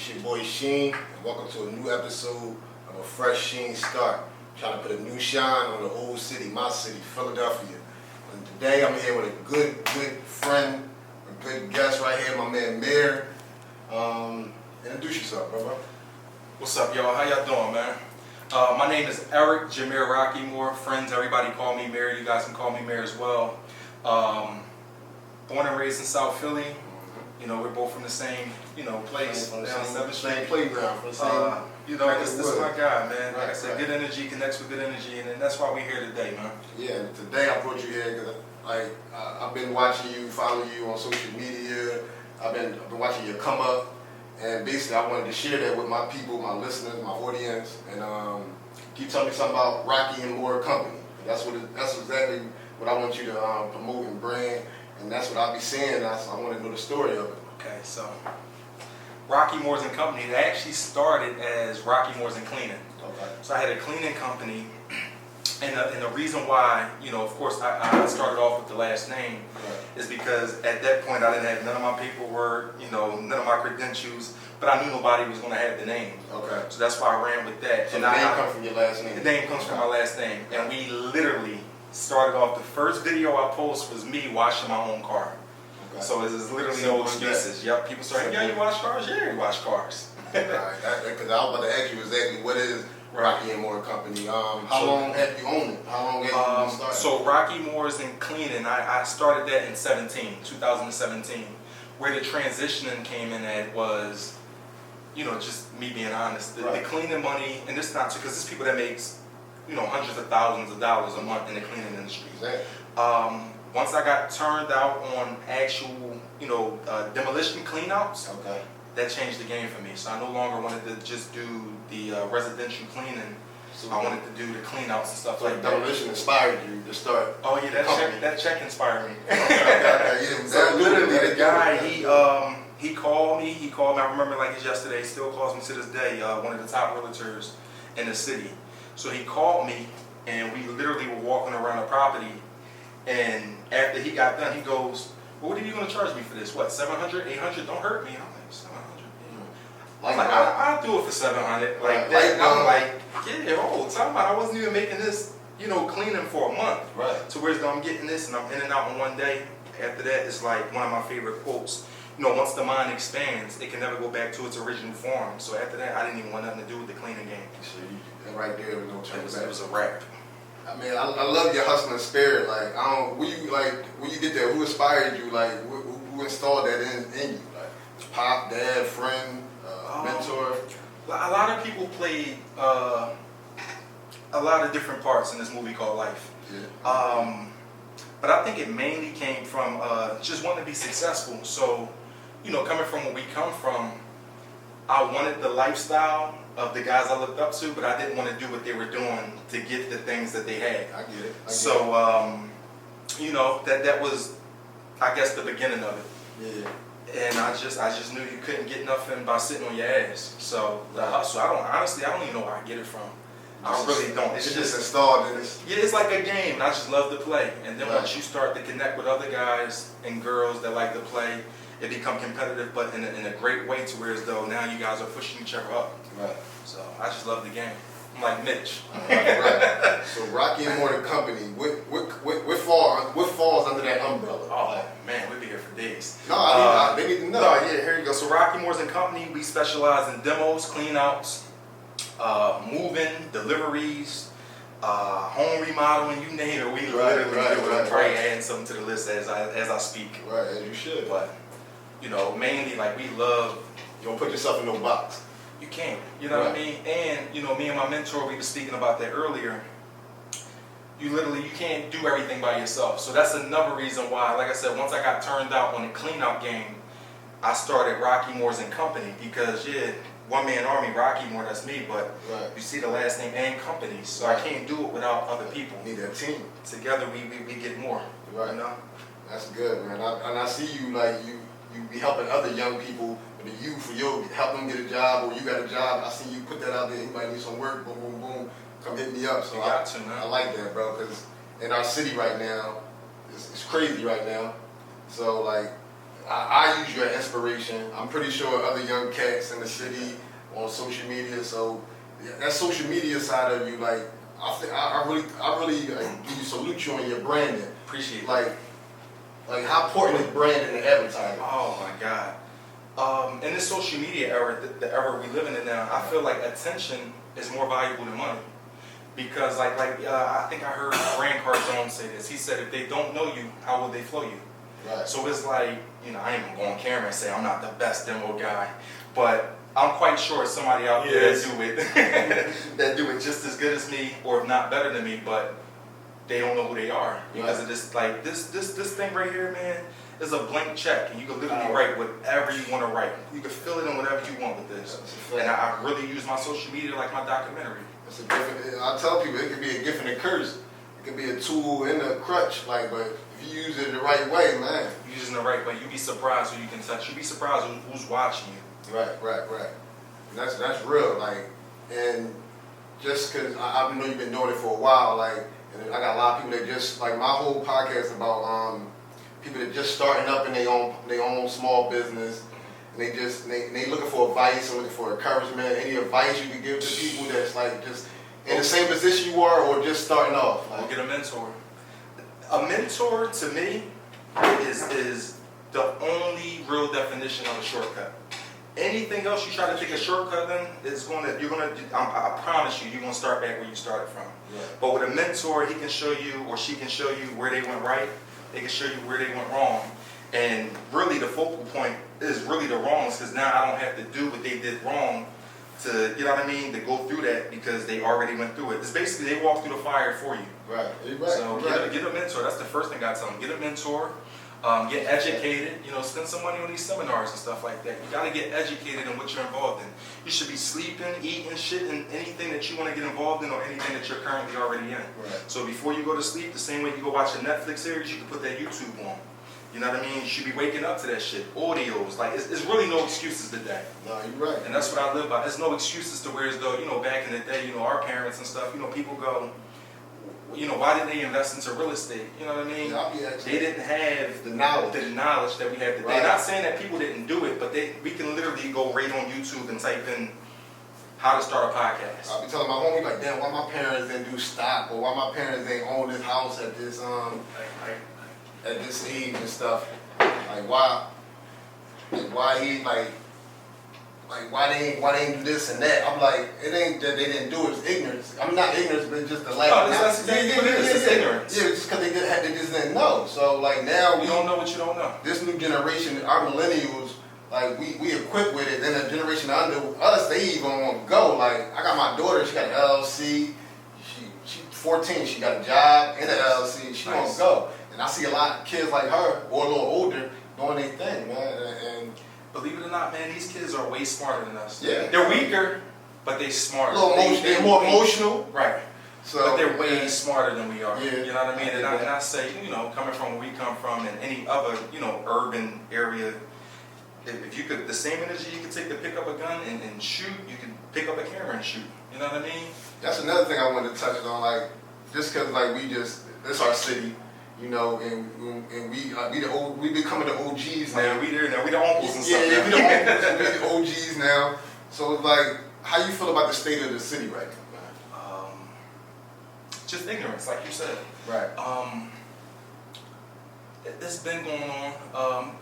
It's your boy Sheen, and welcome to a new episode of a fresh Sheen Start. Trying to put a new shine on the old city, my city, Philadelphia. And today I'm here with a good friend, a good guest right here, my man Mayor. Introduce yourself, brother. What's up, y'all? How y'all doing, man? My name is Eric Jameer Rockymore. Friends, everybody call me Mayor. You guys can call me Mayor as well. Born and raised in South Philly. You know, we're both from the same, place down 7th Street. Same playground, from the same. This is my guy, man. Like I said, good energy connects with good energy, and that's why we're here today, man. Yeah, and today I brought you here because I've been watching you, following you on social media. I've been watching you come up, and basically I wanted to share that with my people, my listeners, my audience, and keep telling me something about Rocky and More Company. That's exactly what I want you to promote and brand. And that's what I'll be saying. I want to know the story of it. Okay, so Rocky Moores and Company, it actually started as Rocky Moores and Cleaning. Okay. So I had a cleaning company, and the reason why, of course, I started off with the last name is because at that point I didn't have none of my paperwork, none of my credentials, but I knew nobody was going to have the name. Okay. So that's why I ran with that. So the name comes from your last name? The name comes from my last name, and we literally started off, the first video I posted was me washing my own car. Okay. So there's literally no excuses. Yep, people started, you wash cars? Yeah, you wash cars. Alright, because I was about to ask you exactly what is Rocky and More Company. How long have you owned it? How long have you started? So Rocky Moores and Cleaning, I started that in 2017. Where the transitioning came in at was, just me being honest. The cleaning money, and this not because there's people that makes hundreds of thousands of dollars a month in the cleaning industry. Exactly. Once I got turned out on actual, demolition cleanouts, that changed the game for me. So I no longer wanted to just do the residential cleaning. So I wanted to do the cleanouts and stuff like that. Demolition inspired you to start. Oh yeah, that check inspired me. Yeah, so literally, the guy he called me. I remember like it's yesterday. He still calls me to this day. One of the top realtors in the city. So he called me, and we literally were walking around the property, and after he got done, he goes, well, what are you going to charge me for this? What, 700, 800? Don't hurt me. I'm like, 700? I'll do it for 700. I'm like, time out. I wasn't even making this, cleaning for a month. Right. To where I'm getting this, and I'm in and out in one day. After that, it's like one of my favorite quotes. Once the mind expands, it can never go back to its original form. So after that, I didn't even want nothing to do with the cleaning game. And right there, was no turning back. It was a wrap. I mean, I love your hustling spirit. Like, where you get that? Who inspired you? Like, who installed that in you? Like, pop, dad, friend, mentor. A lot of people played a lot of different parts in this movie called Life. Yeah. But I think it mainly came from just wanting to be successful. So, coming from where we come from, I wanted the lifestyle of the guys I looked up to, but I didn't want to do what they were doing to get the things that they had. I get it. That was, I guess, the beginning of it. Yeah. And I just knew you couldn't get nothing by sitting on your ass. So the hustle, I don't even know where I get it from. I really don't. It's just installed in this. Yeah, it's like a game, and I just love to play. And then once you start to connect with other guys and girls that like to play, it becomes competitive, but in a great way, to where as though now you guys are pushing each other up. Right. So I just love the game. I'm like Mitch. Right. So Rocky and More Company, what falls under that umbrella? Oh man, we'd be here for days. No, they need to know. No, yeah, here you go. So Rocky Moores and Company, we specialize in demos, cleanouts, moving, deliveries, home remodeling, you name it. We literally do it. I'm probably adding something to the list as I speak. Right, as you should. But mainly like we love. You don't put yourself in no box. You can't. You know what I mean? And me and my mentor, we were speaking about that earlier. You can't do everything by yourself. So that's another reason why, like I said, once I got turned out on the cleanout game, I started Rocky Moores and Company because one man army, Rocky Moore, that's me, but you see the last name and company, so I can't do it without other people. You need a team. Together we get more. Right. That's good, man. And I see you like you be helping other young people, the youth, help them get a job, or you got a job. I see you put that out there. Anybody need some work? Boom, boom, boom. Come hit me up. So I like that, bro. Because in our city right now, it's crazy right now. So like, I use you as inspiration. I'm pretty sure other young cats in the city on social media. So yeah, that social media side of you, like I really give you salute you on your branding. Appreciate it. Like how important is branding and advertising? Oh my God. In this social media era, the era we living in now, I feel like attention is more valuable than money. Because I think I heard Grant Cardone say this. He said, if they don't know you, how will they flow you? Right. So it's like, I ain't gonna go on camera and say I'm not the best demo guy, but I'm quite sure somebody out there that do it that do it just as good as me, or if not better than me, but they don't know who they are because of this. Like this thing right here, man, is a blank check, and you can literally write whatever you want to write. You can fill it in whatever you want with this. And I really use my social media like my documentary. It's a gift. I tell people it can be a gift and a curse. It can be a tool and a crutch. But if you use it the right way, man. If you use it the right way, you'd be surprised who you can touch. You'd be surprised who's watching you. Right. And that's real. And just because I know you've been doing it for a while, and I got a lot of people that just my whole podcast about people that just starting up in their own small business. And they looking for advice and looking for encouragement. Any advice you can give to people that's just in the same position you are or just starting off? Or get a mentor. A mentor to me is the only real definition of a shortcut. Anything else you try to take a shortcut in I promise you're gonna start back where you started from. Yeah. But with a mentor, he can show you or she can show you where they went right. They can show you where they went wrong. And really the focal point is really the wrongs, because now I don't have to do what they did wrong to, to go through that, because they already went through it. It's basically they walk through the fire for you. Right. So get a mentor. That's the first thing I tell them. Get a mentor. Get educated. Spend some money on these seminars and stuff like that. You got to get educated in what you're involved in. You should be sleeping, eating, shit, and anything that you want to get involved in, or anything that you're currently already in. Right. So before you go to sleep, the same way you go watch a Netflix series, you can put that YouTube on. You know what I mean? You should be waking up to that shit. Audios. It's really no excuses today. No, you're right. And that's what I live by. There's no excuses to where as though, back in the day, our parents and stuff, people go, why did they invest into real estate? You know what I mean? Yeah, they didn't have the knowledge that we have today. Right. Not saying that people didn't do it, but we can literally go right on YouTube and type in how to start a podcast. I'll be telling my homie, damn, why my parents didn't do stock, or why my parents didn't own this house at this at this age and stuff. Why they ain't do this and that. I'm like, it ain't that they didn't do it, it's ignorance. I'm not ignorance, but just the lack of knowledge. It's ignorance. Yeah, just because they just didn't know. So now you don't know what you don't know. This new generation, our millennials, we equipped with it. Then the generation under us, they even want to go. I got my daughter, she got an LLC. She's 14, she got a job in the LLC. She won't go. And I see a lot of kids like her, or a little older, doing their thing, man. And believe it or not, man, these kids are way smarter than us. Yeah. They're weaker, but they're smarter. They're more emotional. Right. So, but they're way smarter than we are. Yeah. You know what I mean? And I say, coming from where we come from and any other, urban area, if you could, the same energy you could take to pick up a gun and shoot, you can pick up a camera and shoot. You know what I mean? That's another thing I wanted to touch on. Just because, this our city. And we becoming the OGs now. We there now. We the uncles and stuff. Yeah, we the uncles. We the OGs now. So it's how you feel about the state of the city right now? Just ignorance, like you said. Right. It's been going on.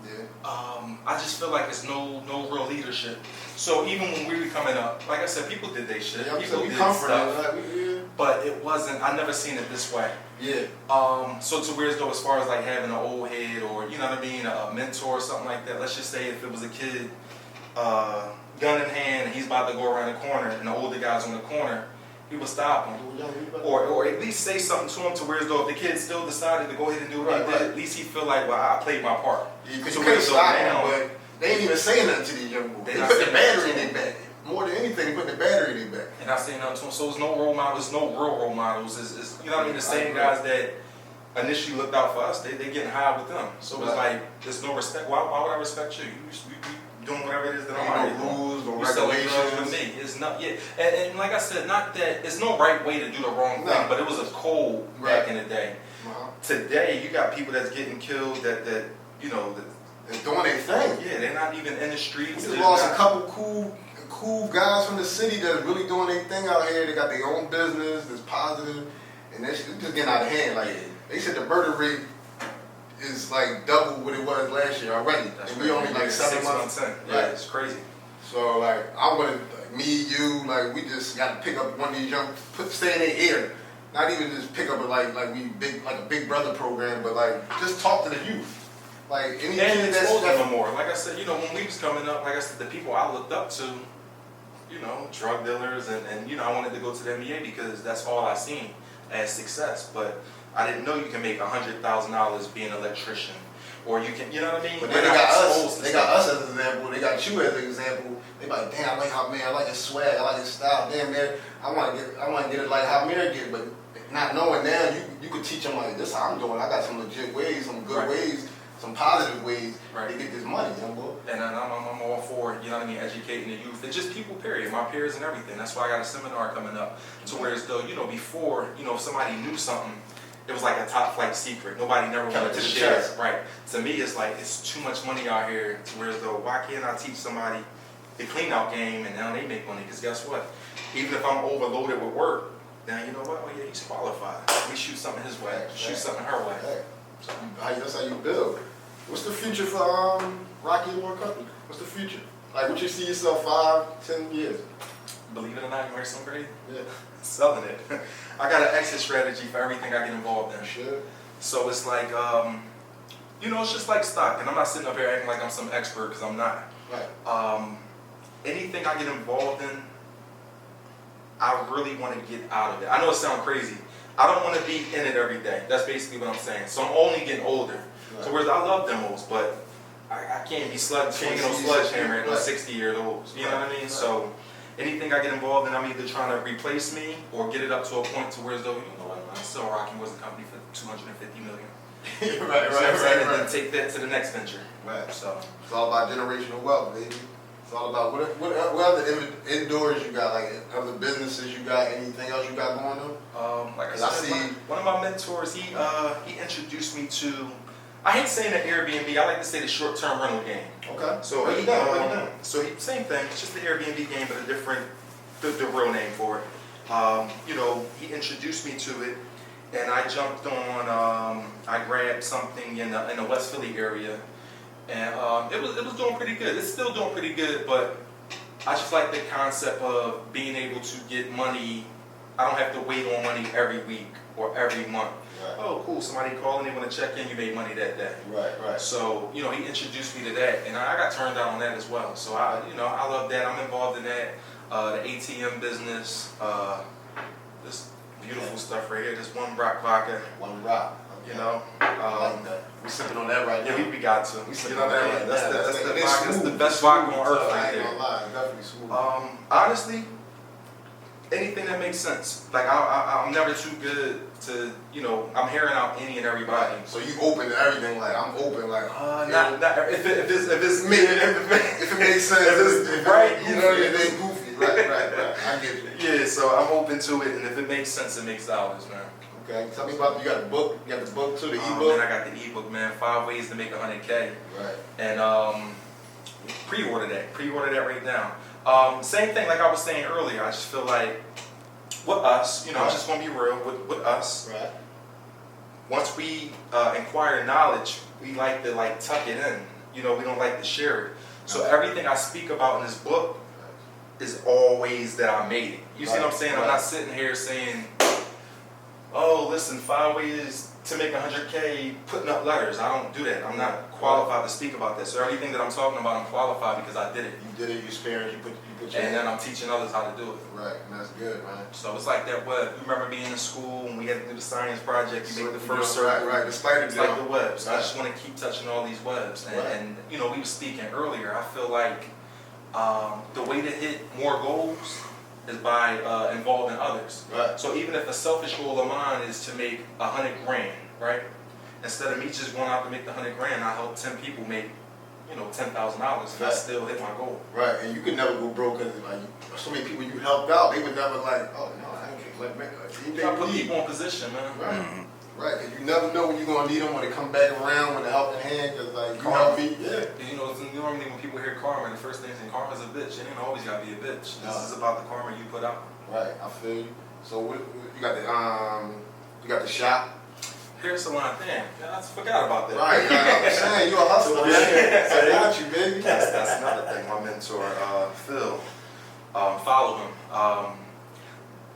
I just feel like it's no real leadership. So even when we were coming up, like I said, people did their shit. People did stuff. But it wasn't. I never seen it this way. Yeah. So to where as though, as far as having an old head or a mentor or something like that. Let's just say if it was a kid, gun in hand, and he's about to go around the corner, and the older guy's on the corner, he would stop him, or at least say something to him to where as though if the kid still decided to go ahead and do what he did, at least he feel like, well, I played my part. Because you couldn't stop him, but they ain't even saying nothing to these young boys. They put the battery in their back. More than anything, they put the battery in their back. And I say nothing to them. So there's no role models, no real role models. It's the same guys that initially looked out for us, they getting high with them. So it's there's no respect. Why would I respect you? You doing whatever it is that I'm already doing. Rules, no regulations with me. It's not, and like I said, not that it's no right way to do the wrong thing, but it was a code back in the day. Today, you got people that's getting killed that They're doing their thing. Yeah, they're not even in the streets. We just lost a couple cool guys from the city that's really doing their thing out here. They got their own business that's positive, and it's just getting out of hand. Like they said, the murder rate is like double what it was last year already, and we only like 7 months. Yeah, it's crazy. So like I wanted me, you, like we just got to pick up one of these young, stay in their ear. Not even just pick up a big brother program, but like just talk to the youth. Like any kid that's no more. Like I said, you know, when we was coming up, like I said, the people I looked up to, you know, drug dealers, and you know, I wanted to go to the NBA because that's all I seen as success. But I didn't know you can make $100,000 being an electrician, or you can, you know what I mean? But then they got us. They got us as an example. They got you as an example. They like, damn, I like how man, I like his swag, I like his style. Damn man, I want to get it like how Mir get, but not knowing now, you could teach them like this. How I'm doing. I got some legit ways, some good ways. Some positive ways to get this money, young boy. And I'm all for, you know what I mean, educating the youth and just people, period, my peers and everything. That's why I got a seminar coming up. To where as though, you know, before, you know, if somebody knew something, it was like a top flight secret. Nobody never wanted to share it. Right. To me, it's like, it's too much money out here. To where as though, why can't I teach somebody the clean out game and now they make money? Because guess what? Even if I'm overloaded with work, now you know what? Oh yeah, he's qualified. We shoot something his way, shoot something her way. So that's how you build. What's the future for Rocky Law Company? What's the future? Like, what you see yourself 5, 10 years? Believe it or not, you heard something great? Yeah. Selling it. I got an exit strategy for everything I get involved in. Sure. So it's like, you know, it's just like stock. And I'm not sitting up here acting like I'm some expert, because I'm not. Right. Anything I get involved in, I really want to get out of it. I know it sounds crazy. I don't want to be in it every day. That's basically what I'm saying. So I'm only getting older. Right. So whereas I love demos, but I can't be swinging on sledgehammer at 60 years old. You know what I mean? Right. So anything I get involved in, I'm either trying to replace me or get it up to a point to where as though, you know what, I'm still rocking was a company for $250 million. right. And then take that to the next venture. Right. So it's all about generational wealth, baby. It's all about what other indoors you got, like other businesses you got, anything else you got going on? Like I said, one of my mentors, he introduced me to, I hate saying the Airbnb, I like to say the short-term rental game. Okay. So same thing, it's just the Airbnb game, but a different, the real name for it. You know, he introduced me to it, and I jumped on, I grabbed something in the West Philly area. And it was doing pretty good. It's still doing pretty good, but I just like the concept of being able to get money. I don't have to wait on money every week or every month. Right. Oh, cool, somebody called and they want to check in, you made money that day. Right. So, you know, he introduced me to that, and I got turned down on that as well. So, I love that. I'm involved in that. The ATM business, this beautiful stuff right here, this One Rock Vodka. One Rock. You know, we sipping on that right now. Yeah, we got to. We sipping on that right now. That's the best vodka on earth right there. Definitely smooth. Honestly, anything that makes sense. Like I'm never too good to, you know, I'm hearing out any and everybody. Right. So you open to everything. Like I'm open. Like not if it's me, if it makes sense, if it's right. You know, it ain't goofy. Right. I get you. Yeah. So I'm open to it, and if it makes sense, it makes dollars, man. Okay, tell me about, you got the book, too, the ebook? Man, I got the ebook, man, 5 ways to make $100K. Right. And pre-order that right now. Same thing like I was saying earlier, I just feel like, with us, you know, I'm just going to be real, with us, right. Once we acquire knowledge, we like to tuck it in, you know, we don't like to share it. So everything I speak about in this book is always that I made it. You see what I'm saying? I'm not sitting here saying, oh, listen, 5 ways to make $100K, putting up letters. I don't do that. I'm not qualified to speak about that. So everything that I'm talking about, I'm qualified because I did it. You did it, you experienced, you put your and then I'm teaching others how to do it. Right, and that's good, man. So it's like that web. You remember being in school when we had to do the science project, you make the first circle. Right, the spider It's like the webs. Right. I just want to keep touching all these webs. And you know, we were speaking earlier, I feel like the way to hit more goals is by involving others. Right. So even if a selfish goal of mine is to make $100 grand, right? Instead of me just going out to make the $100 grand, I help 10 people make, you know, $10,000, and I still hit my goal. Right, and you could never go broke because like so many people you helped out, they would never like, oh no, I can't let me. You gotta put people in position, man. Right. Right, because you never know when you're going to need them when they come back around with a helping hand, because like, you Karma. help me, yeah. You know, normally when people hear karma, the first thing is karma's a bitch. It ain't always got to be a bitch. No. This is about the karma you put out. Right, I feel you. So you got the shop. Hair salon, damn, I forgot about that. Right, I'm saying, you a hustler, man. I got you, baby. That's another thing. My mentor, Phil, follow him.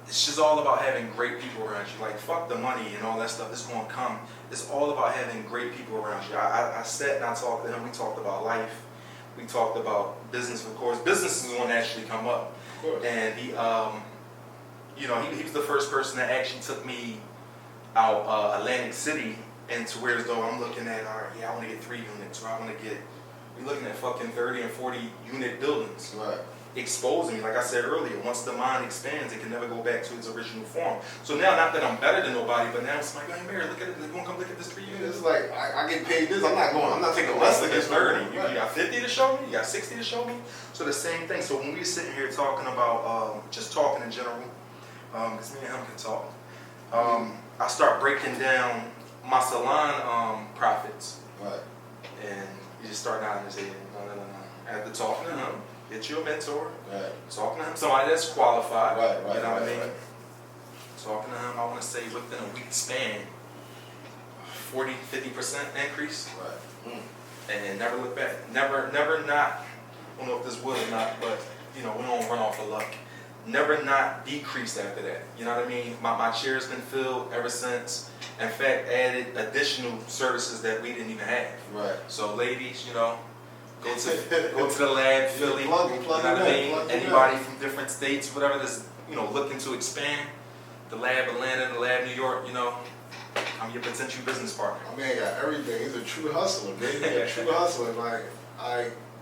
It's just all about having great people around you. Like, fuck the money and all that stuff. It's going to come. It's all about having great people around you. I sat and I talked to him. We talked about life. We talked about business, of course. Business is going to actually come up. Of course. And he, you know, he was the first person that actually took me out Atlantic City and to where as though I'm looking at, all right, yeah, I want to get 3 units, or I want to get, we're looking at fucking 30 and 40 unit buildings. Right. Exposing me, like I said earlier, once the mind expands, it can never go back to its original form. So now, not that I'm better than nobody, but now it's like, hey, Mary, look at it, you want to come look at this 3 units? It's like, I get paid this, I'm not taking less than this. 30. You got 50 to show me, you got 60 to show me. So the same thing. So when we're sitting here talking about, just talking in general, because me and him can talk, I start breaking down my salon profits. Right. And you just start nodding his head. No. After talking to him, get you a mentor. Right. Talking to him, somebody that's qualified. Right. You know what I mean? Right. Talking to him, I want to say within a week span, 40, 50% increase. Right. And never look back. Never not, I don't know if this will or not, but you know, we don't run off of luck. Never not decreased after that. You know what I mean? My chair's been filled ever since. In fact, added additional services that we didn't even have. Right. So ladies, you know, go to the lab, Philly. Plug you know what I mean? Anybody from different states, whatever that's, you know, looking to expand, the lab Atlanta, the lab New York, you know, I'm your potential business partner. My man got everything. He's a true hustler, man. He's a true hustler. Like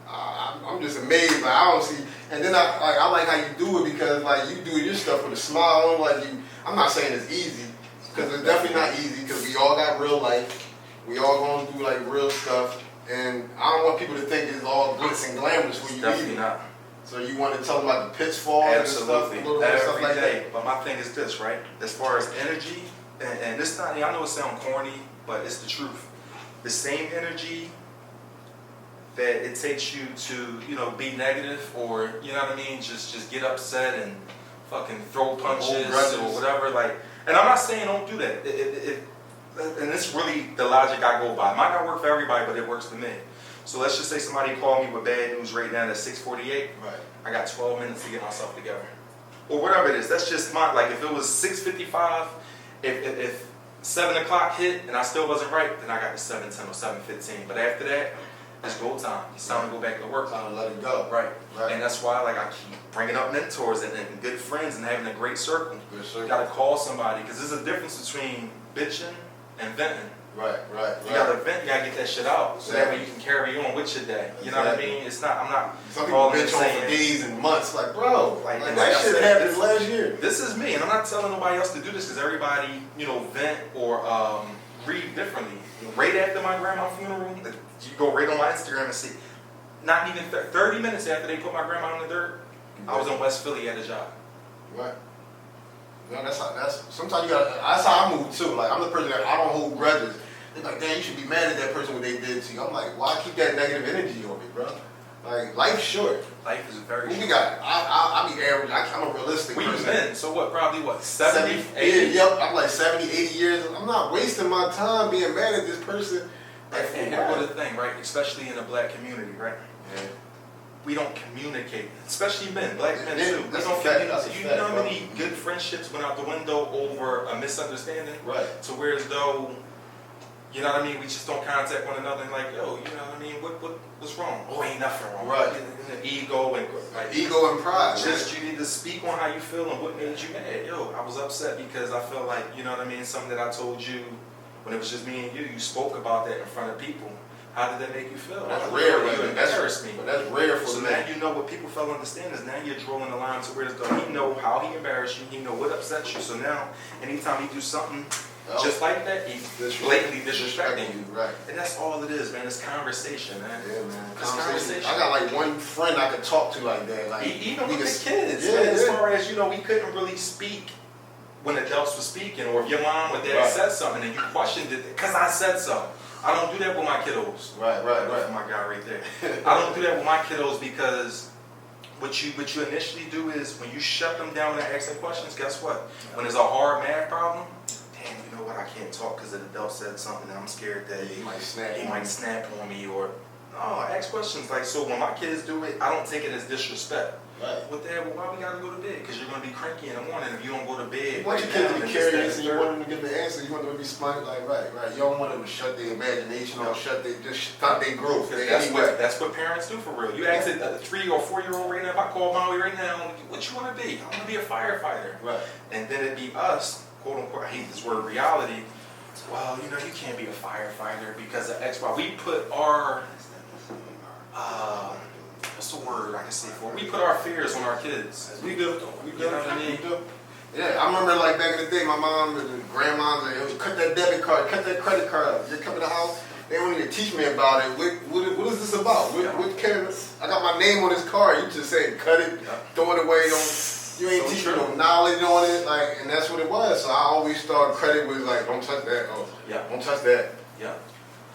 I'm just amazed. Like I don't see, and then I like how you do it because like you do your stuff with a smile on. Like you, I'm not saying it's easy because it's definitely not easy because we all got real life. We all going through like real stuff, and I don't want people to think it's all glitz and glamorous when you Definitely leave. not. So you want to tell them about the pitfalls Absolutely. and stuff, stuff Every like day. that. But my thing is this, right? As far as energy, and this not, I know it sounds corny, but it's the truth. The same energy that it takes you to, you know, be negative or, you know what I mean, just get upset and fucking throw punches or whatever. Like, and I'm not saying don't do that. And it's really the logic I go by. It might not work for everybody, but it works for me. So let's just say somebody called me with bad news right now at 6:48. Right. I got 12 minutes to get myself together. Or whatever it is. That's just my, like if it was 6:55, if 7 o'clock hit and I still wasn't right, then I got to 7:10 or 7:15. But after that, it's go time. It's time to go back to work. Time to let it go. Right. Right. And that's why like I keep bringing up mentors and good friends and having a great circle. Good circle. You got to call somebody because there's a difference between bitching and venting. Right. You gotta vent, you gotta get that shit out, so that way you can carry on with your day. You know what I mean? It's not, I'm not. Some people bitch on for days and months, like bro, like and that like shit happened last year. This is me, and I'm not telling nobody else to do this because everybody, you know, vent or read differently. Right after my grandma's funeral, you go right on my Instagram and see. Not even 30 minutes after they put my grandma in the dirt, I was in West Philly at a job. Right. No, that's sometimes you gotta. That's how I move too. Like I'm the person that I don't hold grudges. They're like, damn, you should be mad at that person when they did to you. I'm like, why keep that negative energy on me, bro? Like life's short. Life is very short. We got. I be average. I'm a realistic We person. men, so what? Probably what? 70, 80? Yep. I'm like 70, 80 years. I'm not wasting my time being mad at this person. Like, And here go the thing, right? Especially in the black community, right? yeah. We don't communicate, especially men, black men Yeah, too. We that's don't a fact, communicate. that's a You fact, know how bro. many good friendships went out the window over a misunderstanding? Right. To where as though, you know what I mean, we just don't contact one another and like, yo, you know what I mean, what's wrong? Oh, ain't nothing wrong. Right. Ego and like, Ego and pride. just you need to speak on how you feel and what made you mad. Yo, I was upset because I felt like, you know what I mean, something that I told you when it was just me and you spoke about that in front of people. How did that make you feel? That's Oh, rare. You Like, embarrassed me. But that's rare for So me. now you know what people fail to understand is now you're drawing the line to where it's going. He know how he embarrassed you. He know what upsets you. So now, anytime he do something just like that, he's blatantly disrespecting you. Right. And that's all it is, man. It's conversation, man. Yeah, man. It's conversation. I got like one friend I could talk to like that. Like Even we with could- the kids, Yeah, man. As yeah. far as, you know, we couldn't really speak when adults were speaking, or if your mom or dad Right. said something and you questioned it because I said so. I don't do that with my kiddos. Right. My guy right there. I don't do that with my kiddos because what you initially do is when you shut them down and ask them questions, guess what? When there's a hard math problem, damn, you know what? I can't talk because the adult said something and I'm scared that He might snap. he might snap on me, or ask questions like, so when my kids do it, I don't take it as disrespect. Right. Well, Dad, well, why we gotta go to bed? Because you're gonna be cranky in the morning if you don't go to bed. You want your right kids now, to be and this, that, curious, and you third. want them to get the answer. You want them to be smart. Like, right. You don't want them to shut their imagination or just stop their growth. That's what parents do for real. You ask a 3 or 4 year old right now, if I call Molly right now, what you want to be? I want to be a firefighter. Right. And then it'd be us, quote unquote, I hate this word, reality. Well, you know, you can't be a firefighter because of X, Y. We put our, what's the word I can say for it? We put our fears on our kids. We do. You know what I mean? We do. Yeah, I remember like back in the day, my mom and grandma's like, cut that debit card, cut that credit card. You come to the house, they don't even teach me about it. What is this about? What can I got my name on this card? You just say cut it, throw it away. You ain't So teaching true. no knowledge on it, like, and that's what it was. So I always start credit with like, don't touch that. Oh, Yeah. don't touch that. Yeah.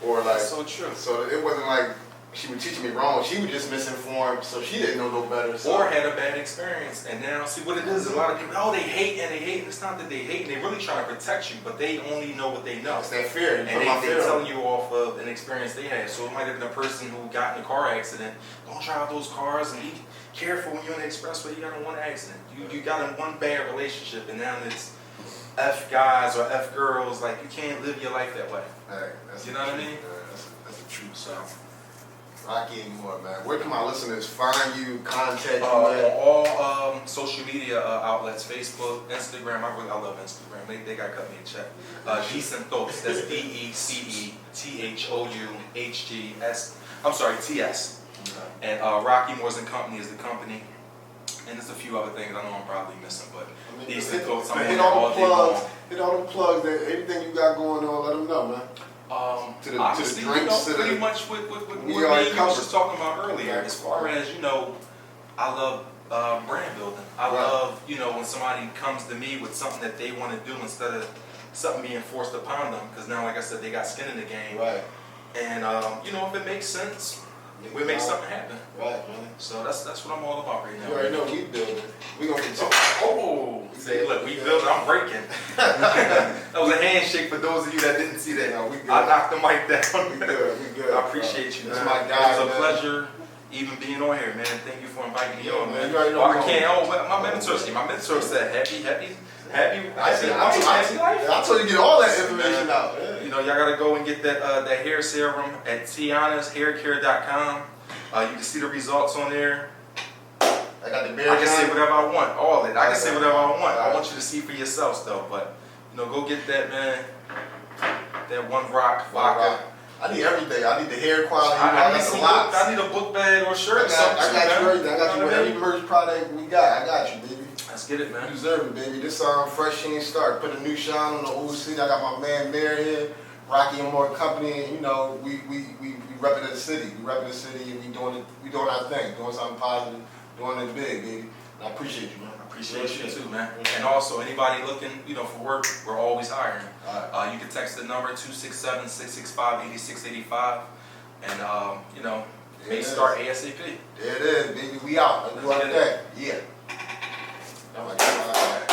Or like, That's so true. so it wasn't like she was teaching me wrong. She was just misinformed, so she didn't know no better. So. Or had a bad experience, and now see what it is. A lot of people, they hate and they hate. And it's not that they hate, and they really trying to protect you, but they only know what they know. It's that fear. And they're telling you off of an experience they had. So it might have been a person who got in a car accident. Don't drive those cars and be careful when you're on the expressway. You got in one accident. You got in one bad relationship, and now it's F guys or F girls. Like, you can't live your life that way. Hey, that's You know what I mean? That's the truth. So, Rocky anymore, man. Where can my listeners find you, contact you? On at? all social media outlets, Facebook, Instagram. I love Instagram. They got to cut me a check. Decent Thoughts. That's DECENTHOUGHGS. I'm sorry, TS. And Rocky Moores and Company is the company. And there's a few other things I know I'm probably missing, but Decent Thoughts. I'm on hit there all all the day long. plugs. Hit all the plugs. Everything you got going on, let them know, man. Honestly, drinks, pretty much what we me already and you was covered. just talking about earlier. Right. As far as, you know, I love brand building. I Right. love, you know, when somebody comes to me with something that they want to do instead of something being forced upon them. Because now, like I said, they got skin in the game. Right. And, you know, if it makes sense, we make something happen. Right, man. So that's what I'm all about right now. You already know we building. We gonna continue. Oh, say, look, we building, I'm breaking. That was a handshake for those of you that didn't see that. No, we good. I knocked the mic down. We good. I appreciate you, That's man. my guy, It's a man. pleasure even being on here, man. Thank you for inviting me on, man. You already know I we can't. My mentor said happy. I told you to get all that information out. Yeah. You know, y'all gotta go and get that hair serum at tianashaircare.com. You can see the results on there. I got the bear. I can say whatever I want, all of it. I can say whatever I want. I want you to see for yourselves, though. But you know, go get that, man. That one rock vodka. I need everything. I need the hair quality. I need got some the locks. I need a book bag or a shirt. I or something, got you man. everything. I got you with every merch product we got. I got you, baby. Let's get it, You man. deserve it, baby. This fresh Sheen Start. Put a new shine on the old city. I got my man Bear here, Rocky and More Company, and you know, we repping the city. We repping the city and we doing our thing, doing something positive, doing it big, baby. And I appreciate you, man. I appreciate you too, man. And also, anybody looking, you know, for work, we're always hiring. You can text the number 267-665-8685, and you know, may start ASAP. There it is, baby. We out. Let's go out there. Yeah. Oh my God.